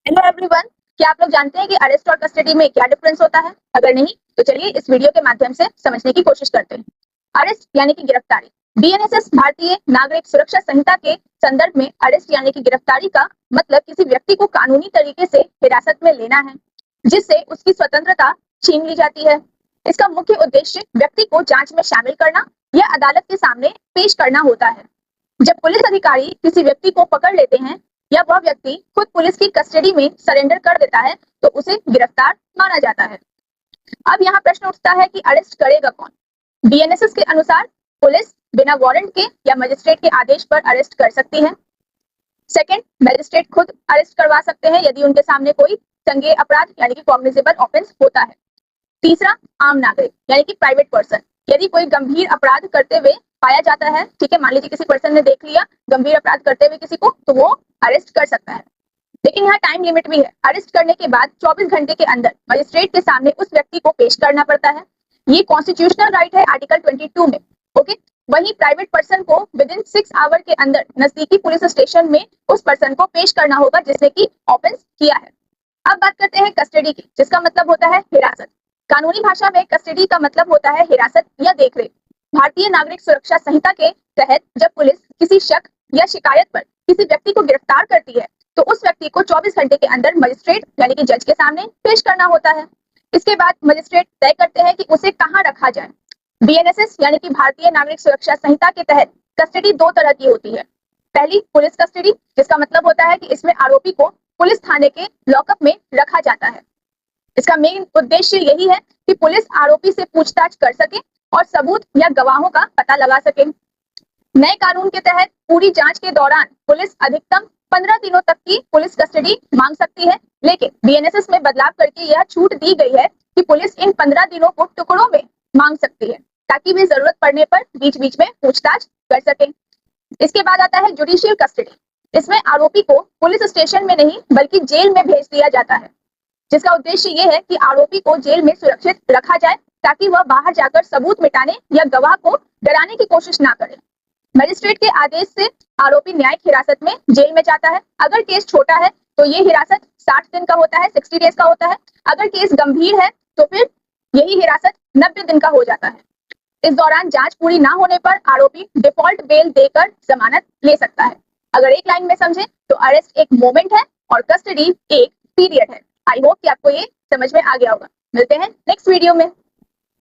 Hello everyone, क्या आप लोग जानते हैं कि अरेस्ट और कस्टडी में क्या डिफरेंस होता है? अगर नहीं तो चलिए इस वीडियो के माध्यम से समझने की कोशिश करते हैं। अरेस्ट यानी कि गिरफ्तारी। बीएनएसएस भारतीय नागरिक सुरक्षा संहिता के संदर्भ में अरेस्ट यानी कि गिरफ्तारी का मतलब किसी व्यक्ति को कानूनी तरीके से हिरासत में लेना है, जिससे उसकी स्वतंत्रता छीन ली जाती है। इसका मुख्य उद्देश्य व्यक्ति को जांच में शामिल करना या अदालत के सामने पेश करना होता है। जब पुलिस अधिकारी किसी व्यक्ति को पकड़ लेते हैं या वह व्यक्ति खुद पुलिस की कस्टडी में सरेंडर कर देता है तो उसे गिरफ्तार माना जाता है। अब यहाँ प्रश्न उठता है कि अरेस्ट करेगा कौन? बीएनएसएस के अनुसार पुलिस बिना वारंट के या मजिस्ट्रेट के आदेश पर अरेस्ट कर सकती है। सेकंड, मजिस्ट्रेट खुद अरेस्ट करवा सकते हैं यदि उनके सामने कोई संज्ञेय अपराध यानी कि कॉग्निजेबल ऑफेंस होता है। तीसरा, आम नागरिक यानी कि प्राइवेट पर्सन, यदि कोई गंभीर अपराध करते हुए पाया जाता है, ठीक है, मान लीजिए किसी पर्सन ने देख लिया गंभीर अपराध करते हुए किसी को, तो वो अरेस्ट कर सकता है। लेकिन यहाँ टाइम लिमिट भी है। अरेस्ट करने के बाद 24 घंटे के अंदर मजिस्ट्रेट के सामने उस व्यक्ति को पेश करना पड़ता है। ये कॉन्स्टिट्यूशनल राइट है आर्टिकल 22 में। ओके, वहीं प्राइवेट पर्सन को विद इन 6 आवर के अंदर नजदीकी पुलिस स्टेशन में उस पर्सन को पेश करना होगा जिसने की ऑफेंस किया है। अब बात करते हैं कस्टडी की, जिसका मतलब होता है हिरासत। कानूनी भाषा में कस्टडी का मतलब होता है हिरासत या देखरेख। भारतीय नागरिक सुरक्षा संहिता के तहत जब पुलिस किसी शक या शिकायत पर किसी व्यक्ति को गिरफ्तार करती है तो उस व्यक्ति को 24 घंटे के अंदर मजिस्ट्रेट यानी कि जज के सामने पेश करना होता है। इसके बाद मजिस्ट्रेट तय करते हैं कि उसे कहाँ रखा जाए। बीएनएसएस यानी कि भारतीय नागरिक सुरक्षा संहिता के तहत कस्टडी दो तरह की होती है। पहली, पुलिस कस्टडी, जिसका मतलब होता है कि इसमें आरोपी को पुलिस थाने के लॉकअप में रखा जाता है। इसका मेन उद्देश्य यही है कि पुलिस आरोपी से पूछताछ कर सके और सबूत या गवाहों का पता लगा सके। नए कानून के तहत पूरी जांच के दौरान पुलिस अधिकतम 15 दिनों तक की पुलिस कस्टडी मांग सकती है, लेकिन बीएनएसएस में बदलाव करके यह छूट दी गई है कि पुलिस इन 15 दिनों को टुकड़ों में मांग सकती है ताकि वे जरूरत पड़ने पर बीच बीच में पूछताछ कर सके। इसके बाद आता है जुडिशियल कस्टडी। इसमें आरोपी को पुलिस स्टेशन में नहीं बल्कि जेल में भेज दिया जाता है, जिसका उद्देश्य ये है कि आरोपी को जेल में सुरक्षित रखा जाए ताकि वह बाहर जाकर सबूत मिटाने या गवाह को डराने की कोशिश ना करे। मजिस्ट्रेट के आदेश से आरोपी न्यायिक हिरासत में जेल में जाता है। अगर केस छोटा है तो ये हिरासत 60 दिन का होता है, 60 डेज का होता है। अगर केस गंभीर है तो फिर यही हिरासत 90 दिन का हो जाता है। इस दौरान जांच पूरी ना होने पर आरोपी डिफॉल्ट बेल देकर जमानत ले सकता है। अगर एक लाइन में समझे तो अरेस्ट एक मोमेंट है और कस्टडी एक पीरियड है। आई होप कि आपको ये समझ में आ गया होगा। मिलते हैं नेक्स्ट वीडियो में।